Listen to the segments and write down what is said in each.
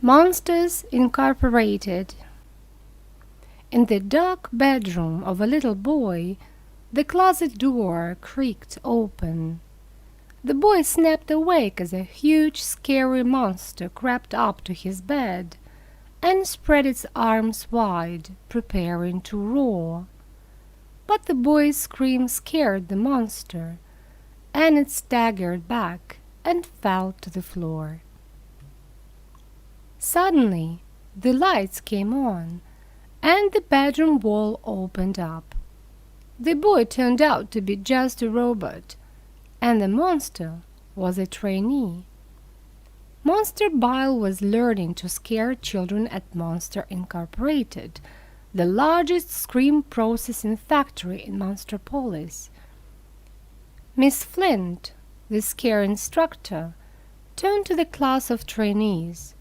Monsters Incorporated. In the dark bedroom of a little boy, the closet door creaked open. The boy snapped awake as a huge, scary monster crept up to his bed and spread its arms wide, preparing to roar. But the boy's scream scared the monster, and it staggered back and fell to the floor. Suddenly, the lights came on, and the bedroom wall opened up. The boy turned out to be just a robot, and the monster was a trainee. Monster Bile was learning to scare children at Monster Incorporated, the largest scream processing factory in Monsterpolis. Miss Flint, the scare instructor, turned to the class of trainees.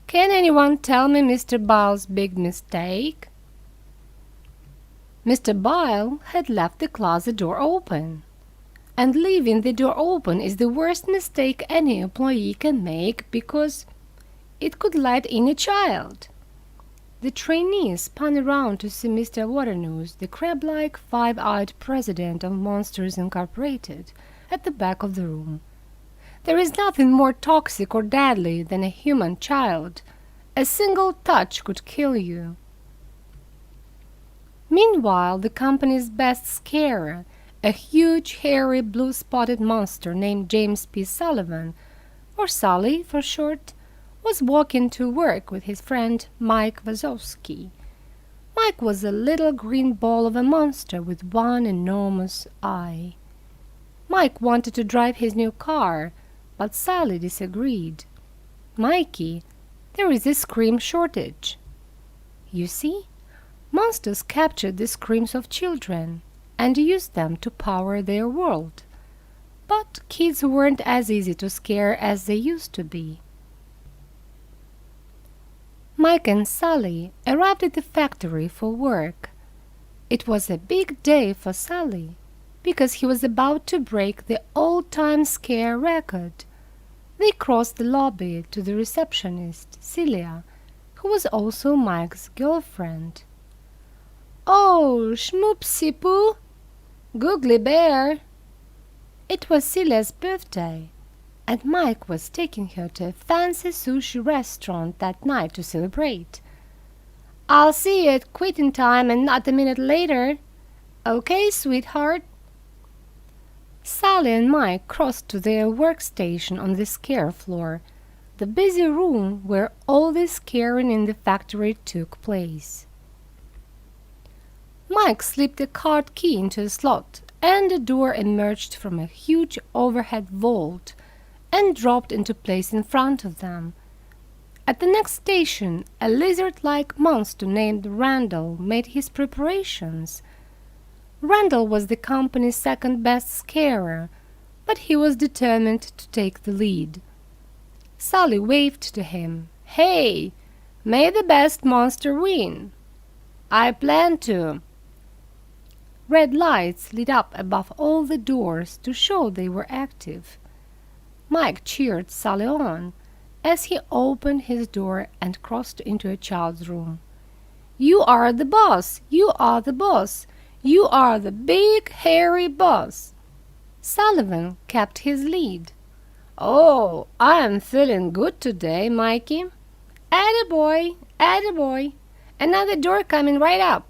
"Can anyone tell me Mr. Bile's big mistake?" Mr. Bile had left the closet door open, and leaving the door open is the worst mistake any employee can make because it could let in a child. The trainees spun around to see Mr. Waternose, the crab-like, five-eyed president of Monsters Incorporated, at the back of the room. There is nothing more toxic or deadly than a human child. A single touch could kill you. Meanwhile, the company's best scarer, a huge, hairy, blue-spotted monster named James P. Sullivan, or Sully for short, was walking to work with his friend Mike Wazowski. Mike was a little green ball of a monster with one enormous eye. Mike wanted to drive his new car, but Sully disagreed. "Mikey, there is a scream shortage." You see, monsters captured the screams of children and used them to power their world. But kids weren't as easy to scare as they used to be. Mike and Sully arrived at the factory for work. It was a big day for Sully, because he was about to break the all-time scare record. They crossed the lobby to the receptionist, Celia, who was also Mike's girlfriend. "Oh, Schmoopsy-Poo! Googly Bear!" It was Celia's birthday, and Mike was taking her to a fancy sushi restaurant that night to celebrate. "I'll see you at quitting time and not a minute later. Okay, sweetheart?" Sally and Mike crossed to their workstation on the scare floor, the busy room where all the scaring in the factory took place. Mike slipped a card key into a slot, and a door emerged from a huge overhead vault and dropped into place in front of them. At the next station, a lizard-like monster named Randall made his preparations. Randall was the company's second-best scarer, but he was determined to take the lead. Sully waved to him. "Hey, may the best monster win." "I plan to." Red lights lit up above all the doors to show they were active. Mike cheered Sully on as he opened his door and crossed into a child's room. "You are the boss! You are the boss! You are the big, hairy boss!" Sullivan kept his lead. "Oh, I am feeling good today, Mikey." "Attaboy, attaboy! Another door coming right up."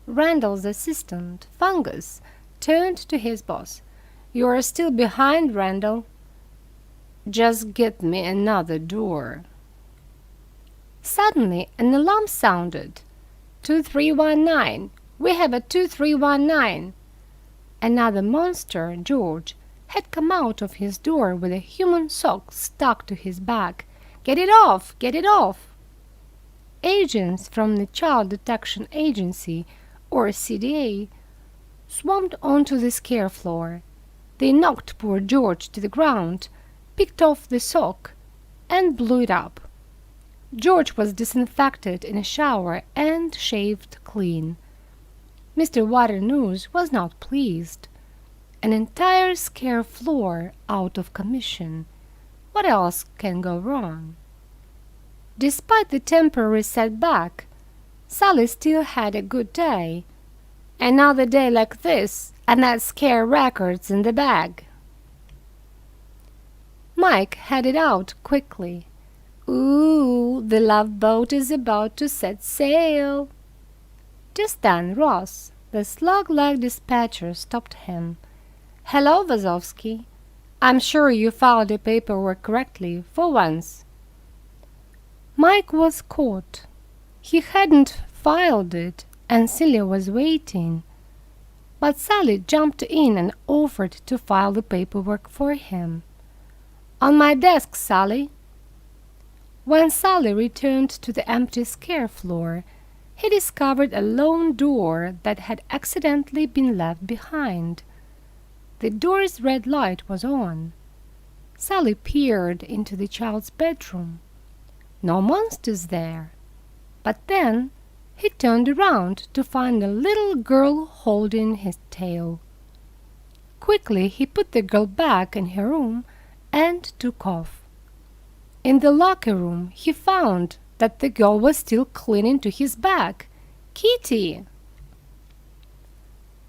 Randall's assistant, Fungus, turned to his boss. "You are still behind, Randall." "Just get me another door." Suddenly, an alarm sounded. 2319. "We have a 2319. Another monster, George, had come out of his door with a human sock stuck to his back. "Get it off! Get it off!" Agents from the Child Detection Agency, or CDA, swarmed onto the scare floor. They knocked poor George to the ground, picked off the sock, and blew it up. George was disinfected in a shower and shaved clean. Mr. Waternose was not pleased. An entire scare floor out of commission. What else can go wrong? Despite the temporary setback, Sally still had a good day. Another day like this, and that scare records in the bag. Mike headed out quickly. Ooh, the love boat is about to set sail. Just then Ross, the slug-legged dispatcher, stopped him. Hello, Vazovsky. I'm sure you filed the paperwork correctly, for once. Mike was caught. He hadn't filed it, and Celia was waiting. But Sally jumped in and offered to file the paperwork for him. On my desk, Sally. When Sally returned to the empty scare floor, he discovered a lone door that had accidentally been left behind. The door's red light was on. Sally peered into the child's bedroom. No monsters there. But then he turned around to find a little girl holding his tail. Quickly he put the girl back in her room and took off. In the locker room he found that the girl was still clinging to his back. Kitty!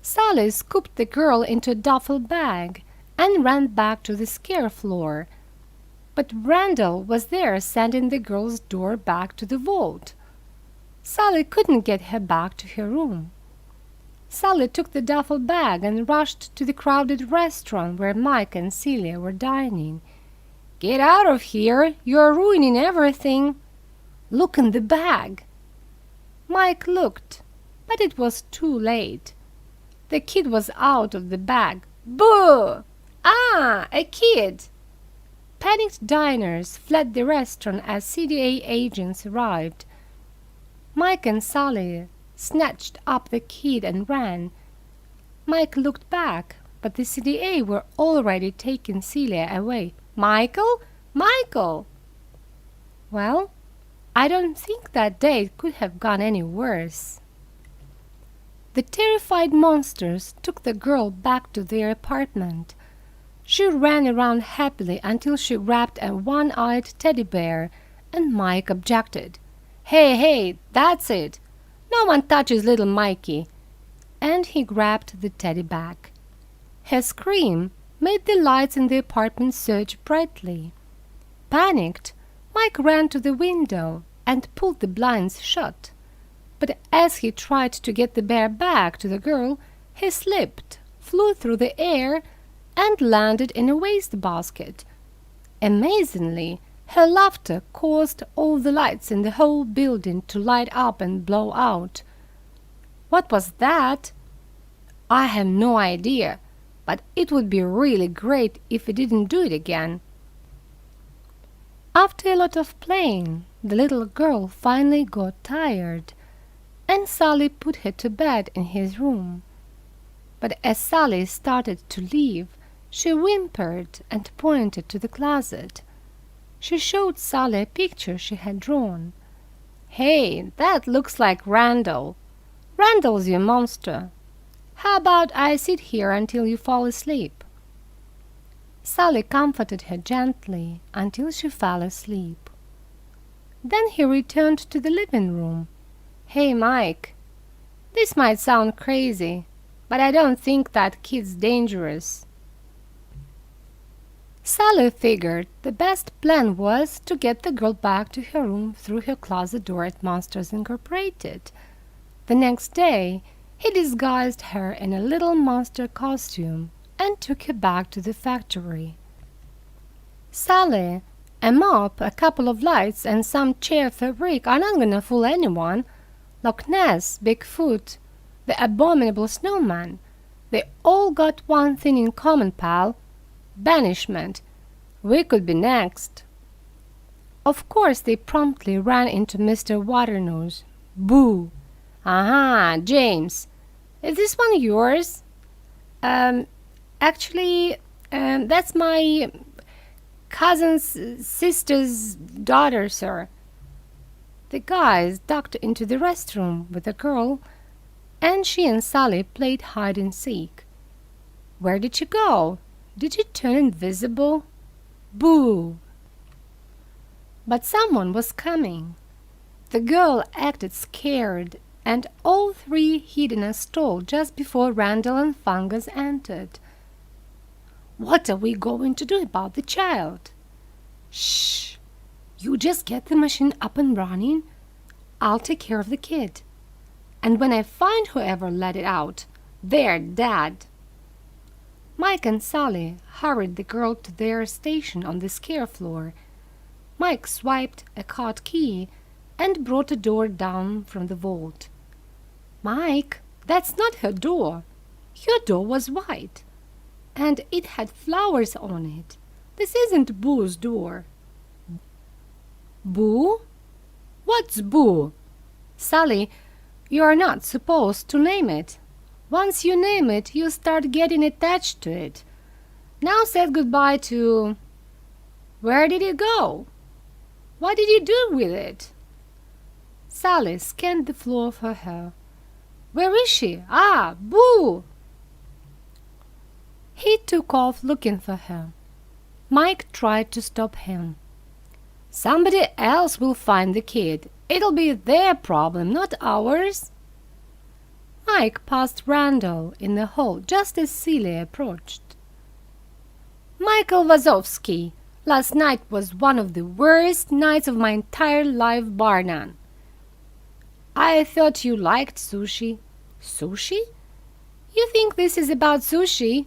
Sally scooped the girl into a duffel bag and ran back to the scare floor. But Randall was there sending the girl's door back to the vault. Sally couldn't get her back to her room. Sally took the duffel bag and rushed to the crowded restaurant where Mike and Celia were dining. Get out of here! You're ruining everything! Look in the bag! Mike looked, but it was too late. The kid was out of the bag. Boo! Ah, a kid! Panicked diners fled the restaurant as CDA agents arrived. Mike and Sally snatched up the kid and ran. Mike looked back, but the CDA were already taking Celia away. Michael? Michael! Well, I don't think that day could have gone any worse. The terrified monsters took the girl back to their apartment. She ran around happily until she grabbed a one-eyed teddy bear, and Mike objected. Hey, that's it! No one touches little Mikey! And he grabbed the teddy back. Her scream made the lights in the apartment surge brightly. Panicked, Mike ran to the window and pulled the blinds shut. But as he tried to get the bear back to the girl, he slipped, flew through the air, and landed in a wastebasket. Amazingly, her laughter caused all the lights in the whole building to light up and blow out. What was that? I have no idea, but it would be really great if we didn't do it again. After a lot of playing, the little girl finally got tired, and Sally put her to bed in his room. But as Sally started to leave, she whimpered and pointed to the closet. She showed Sally a picture she had drawn. Hey, that looks like Randall. Randall's your monster. How about I sit here until you fall asleep? Sally comforted her gently until she fell asleep. Then he returned to the living room. Hey, Mike, this might sound crazy, but I don't think that kid's dangerous. Sally figured the best plan was to get the girl back to her room through her closet door at Monsters Incorporated. The next day, he disguised her in a little monster costume and took her back to the factory. Sally, a mop, a couple of lights, and some chair fabric are not gonna fool anyone. Loch Ness, Bigfoot, the abominable snowman, they all got one thing in common, pal. Banishment. We could be next. Of course, they promptly ran into Mr. Waternose. Boo! Aha, James. Is this one yours? Actually, that's my cousin's sister's daughter, sir. The guys ducked into the restroom with the girl, and she and Sally played hide and seek. Where did she go? Did she turn invisible? Boo! But someone was coming. The girl acted scared, and all three hid in a stall just before Randall and Fungus entered. "What are we going to do about the child?" "Shh! You just get the machine up and running. I'll take care of the kid. And when I find whoever let it out, they're dead." Mike and Sally hurried the girl to their station on the scare floor. Mike swiped a card key and brought a door down from the vault. "Mike, that's not her door. Her door was white, and it had flowers on it. This isn't Boo's door." "Boo? What's Boo?" "Sally, you're not supposed to name it. Once you name it, you start getting attached to it. Now say goodbye to—" "Where did it go? What did you do with it?" Sally scanned the floor for her. "Where is she? Ah, Boo!" He took off looking for her. Mike tried to stop him. "Somebody else will find the kid. It'll be their problem, not ours." Mike passed Randall in the hall just as Celia approached. "Michael Wazowski, last night was one of the worst nights of my entire life, bar none. I thought you liked sushi." "Sushi? You think this is about sushi?"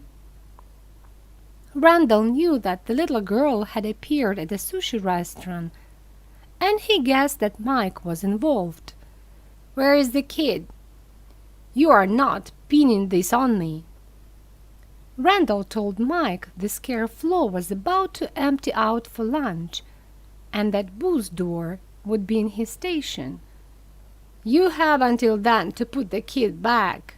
Randall knew that the little girl had appeared at the sushi restaurant, and he guessed that Mike was involved. "Where is the kid? You are not pinning this on me." Randall told Mike the scare floor was about to empty out for lunch, and that Boo's door would be in his station. "You have until then to put the kid back."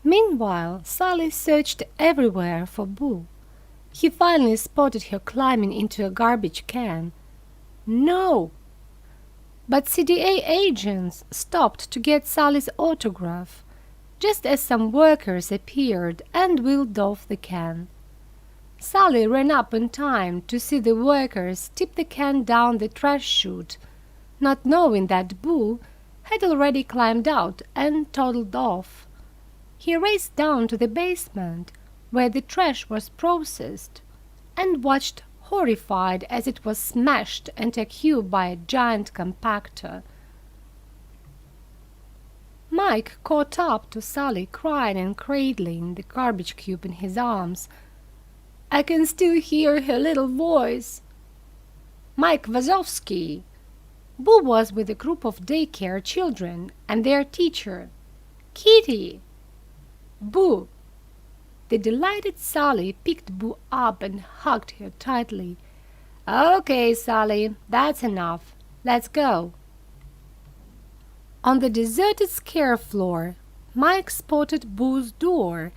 Meanwhile, Sally searched everywhere for Boo. He finally spotted her climbing into a garbage can. No! But CDA agents stopped to get Sally's autograph, just as some workers appeared and wheeled off the can. Sally ran up in time to see the workers tip the can down the trash chute, not knowing that Boo had already climbed out and toddled off. He raced down to the basement, where the trash was processed, and watched horrified as it was smashed into a cube by a giant compactor. Mike caught up to Sally, crying and cradling the garbage cube in his arms. "I can still hear her little voice." "Mike Wazowski." Boo was with a group of daycare children and their teacher, Kitty. "Boo." The delighted Sally picked Boo up and hugged her tightly. "Okay, Sally, that's enough. Let's go." On the deserted scare floor, Mike spotted Boo's door,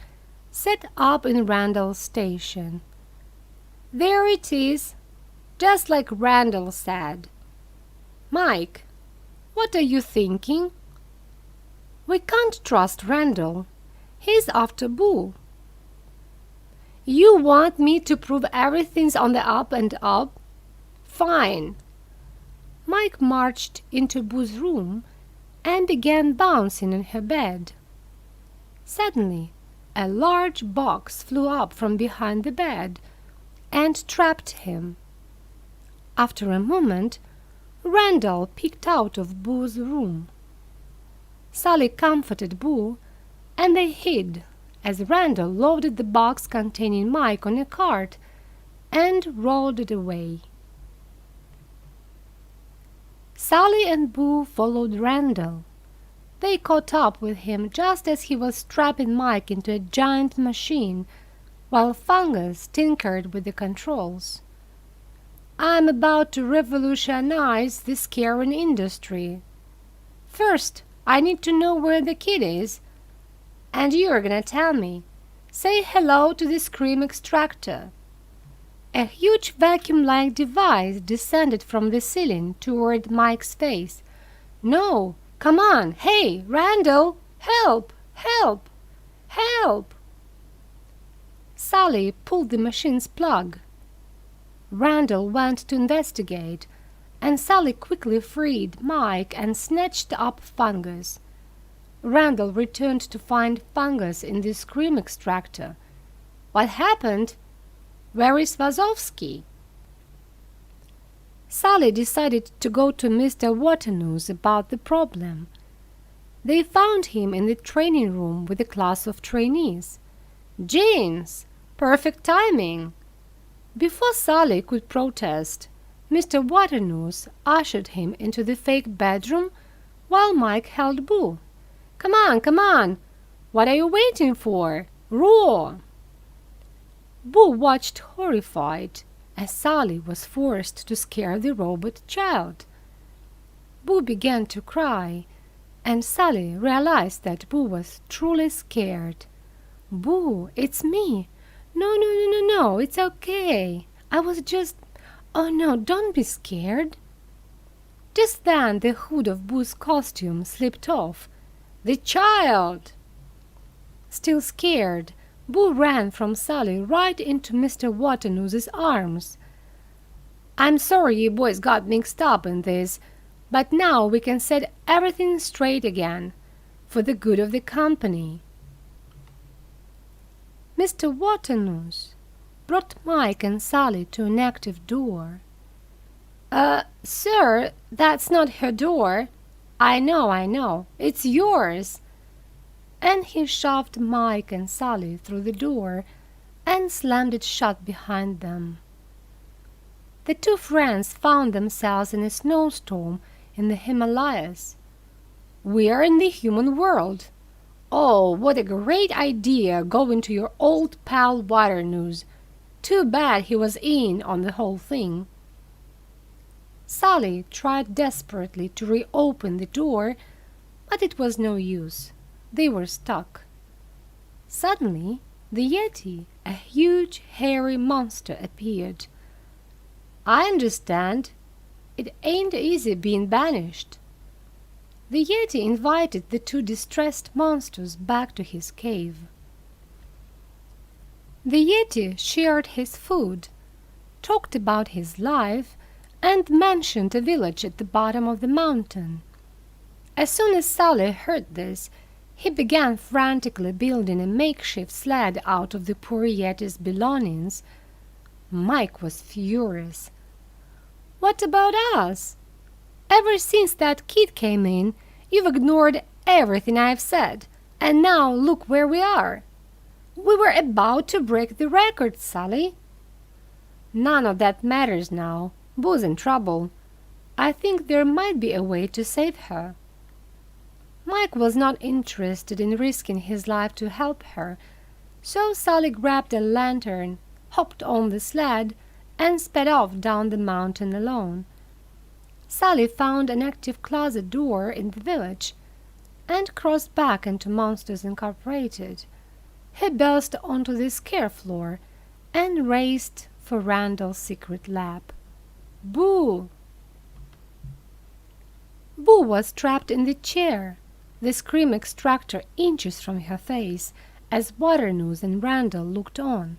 set up in Randall's station. There it is, just like Randall said. "Mike, what are you thinking?" "We can't trust Randall. He's after Boo." "You want me to prove everything's on the up and up? Fine." Mike marched into Boo's room and began bouncing in her bed. Suddenly, a large box flew up from behind the bed and trapped him. After a moment, Randall peeked out of Boo's room. Sally comforted Boo, and they hid as Randall loaded the box containing Mike on a cart and rolled it away. Sally and Boo followed Randall. They caught up with him just as he was strapping Mike into a giant machine, while Fungus tinkered with the controls. "I'm about to revolutionize the scaring industry. First, I need to know where the kid is, and you're gonna tell me. Say hello to the scream extractor." A huge vacuum-like device descended from the ceiling toward Mike's face. "No! Come on! Hey, Randall! Help! Help! Help!" Sally pulled the machine's plug. Randall went to investigate, and Sally quickly freed Mike and snatched up Fungus. Randall returned to find Fungus in the scream extractor. "What happened? Where is Vazovsky?" Sally decided to go to Mr. Waternoose about the problem. They found him in the training room with a class of trainees. "Jeans! Perfect timing!" Before Sally could protest, Mr. Waternoose ushered him into the fake bedroom while Mike held Boo. "Come on, come on! What are you waiting for? Roar!" Boo watched horrified as Sally was forced to scare the robot child. Boo began to cry, and Sally realized that Boo was truly scared. "Boo, it's me. No, it's okay. I was just... Oh no, don't be scared." Just then the hood of Boo's costume slipped off. "The child!" Still scared, Boo ran from Sally right into Mr. Waternoose's arms. "I'm sorry you boys got mixed up in this, but now we can set everything straight again, for the good of the company." Mr. Waternoose brought Mike and Sally to an active door. Sir, that's not her door." I know, it's yours." And he shoved Mike and Sally through the door and slammed it shut behind them. The two friends found themselves in a snowstorm in the Himalayas. "We're in the human world. Oh, what a great idea going to your old pal Waternoose. Too bad he was in on the whole thing." Sally tried desperately to reopen the door, but it was no use. They were stuck. Suddenly, the Yeti, a huge, hairy monster, appeared. "I understand. It ain't easy being banished." The Yeti invited the two distressed monsters back to his cave. The Yeti shared his food, talked about his life, and mentioned a village at the bottom of the mountain. As soon as Sally heard this, he began frantically building a makeshift sled out of the poor Yeti's belongings. Mike was furious. "What about us? Ever since that kid came in, you've ignored everything I've said, and now look where we are. We were about to break the record, Sally." "None of that matters now. Boo's in trouble. I think there might be a way to save her." Mike was not interested in risking his life to help her, so Sally grabbed a lantern, hopped on the sled, and sped off down the mountain alone. Sally found an active closet door in the village and crossed back into Monsters Incorporated. He burst onto the scare floor and raced for Randall's secret lab. Boo! Boo was trapped in the chair, the scream extractor inches from her face, as Waternoose and Randall looked on.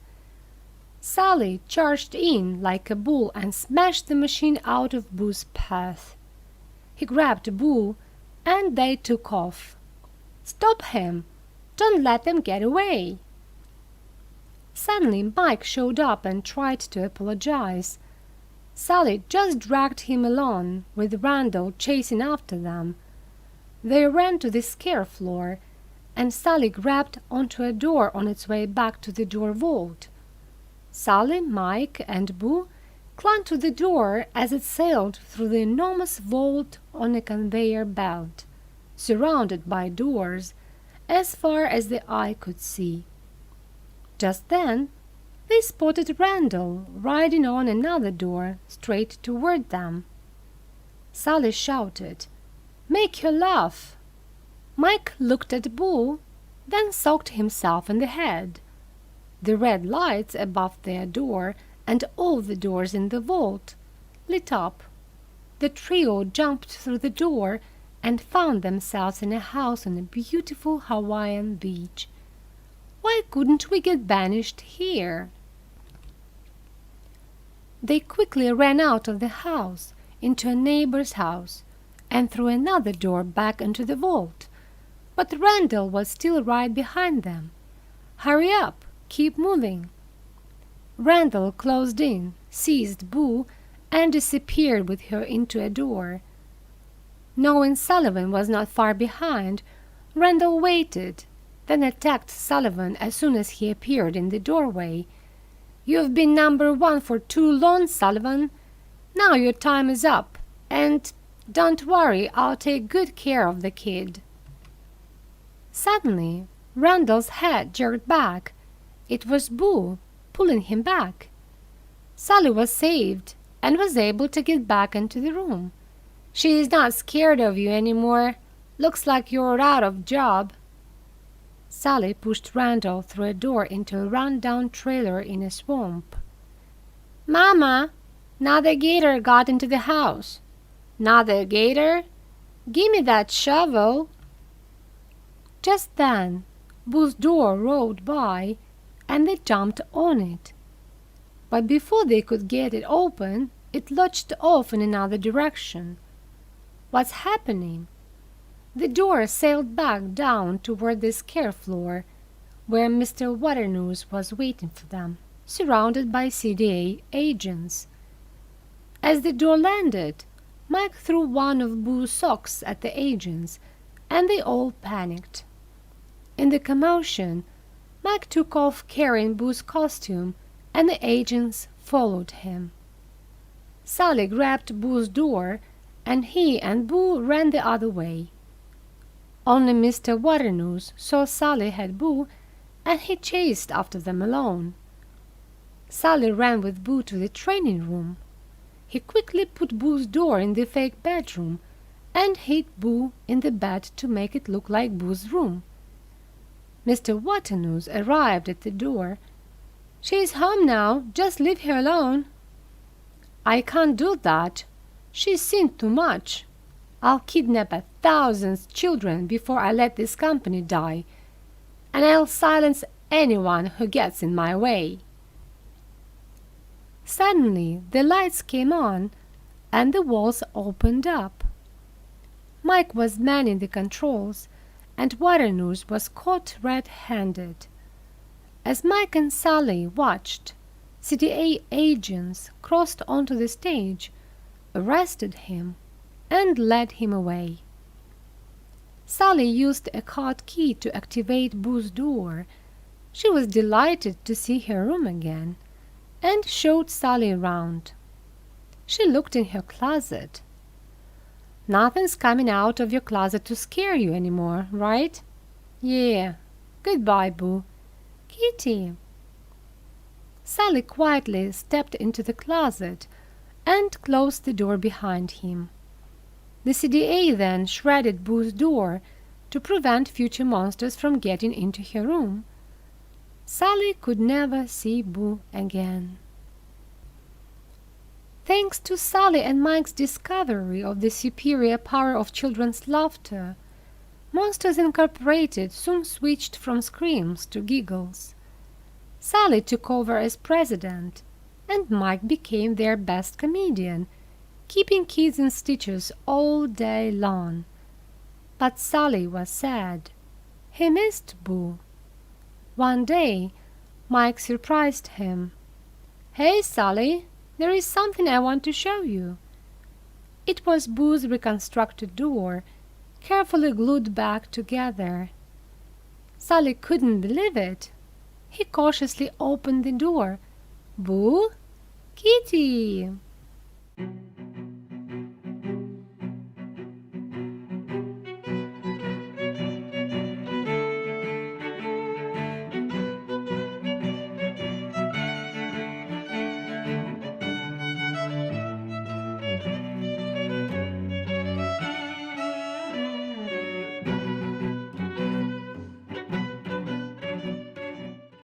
Sally charged in like a bull and smashed the machine out of Boo's path. He grabbed Boo, and they took off. "Stop him! Don't let them get away!" Suddenly Mike showed up and tried to apologize. Sally just dragged him along, with Randall chasing after them. They ran to the scare floor, and Sally grabbed onto a door on its way back to the door vault. Sally, Mike, and Boo clung to the door as it sailed through the enormous vault on a conveyor belt, surrounded by doors as far as the eye could see. Just then, they spotted Randall riding on another door straight toward them. Sally shouted, "Make her laugh!" Mike looked at Boo, then socked himself in the head. The red lights above their door and all the doors in the vault lit up. The trio jumped through the door and found themselves in a house on a beautiful Hawaiian beach. Why couldn't we get banished here? They quickly ran out of the house, into a neighbor's house, and through another door back into the vault. But Randall was still right behind them. "Hurry up! Keep moving!" Randall closed in, seized Boo, and disappeared with her into a door. Knowing Sullivan was not far behind, Randall waited, then attacked Sullivan as soon as he appeared in the doorway. "You've been number one for too long, Sullivan. Now your time is up, and don't worry, I'll take good care of the kid." Suddenly, Randall's head jerked back. It was Boo, pulling him back. Sally was saved and was able to get back into the room. "She's not scared of you anymore. Looks like you're out of job." Sally pushed Randall through a door into a run-down trailer in a swamp. "Mama, another gator got into the house." "Another gator? Give me that shovel." Just then, Boo's door rolled by, and they jumped on it. But before they could get it open, it lurched off in another direction. What's happening? The door sailed back down toward the scare floor, where Mr. Waternoose was waiting for them, surrounded by CDA agents. As the door landed, Mike threw one of Boo's socks at the agents, and they all panicked. In the commotion, Mike took off carrying Boo's costume, and the agents followed him. Sally grabbed Boo's door, and he and Boo ran the other way. Only Mr. Waternoose saw Sally had Boo, and he chased after them alone. Sally ran with Boo to the training room. He quickly put Boo's door in the fake bedroom and hid Boo in the bed to make it look like Boo's room. Mr. Waternoose arrived at the door. "She's home now. Just leave her alone." "I can't do that. She's seen too much. I'll kidnap 1,000 children before I let this company die, and I'll silence anyone who gets in my way." Suddenly, the lights came on, and the walls opened up. Mike was manning the controls, and Waternoose was caught red-handed. As Mike and Sally watched, CDA agents crossed onto the stage, arrested him, and led him away. Sally used a card key to activate Boo's door. She was delighted to see her room again, and showed Sally around. She looked in her closet. "Nothing's coming out of your closet to scare you anymore, right?" "Yeah. Goodbye, Boo." "Kitty." Sally quietly stepped into the closet and closed the door behind him. The CDA then shredded Boo's door to prevent future monsters from getting into her room. Sally could never see Boo again. Thanks to Sally and Mike's discovery of the superior power of children's laughter, Monsters Incorporated soon switched from screams to giggles. Sally took over as president, and Mike became their best comedian, keeping kids in stitches all day long. But Sally was sad. He missed Boo. One day, Mike surprised him. "Hey, Sally, there is something I want to show you." It was Boo's reconstructed door, carefully glued back together. Sally couldn't believe it. He cautiously opened the door. "Boo? Kitty!"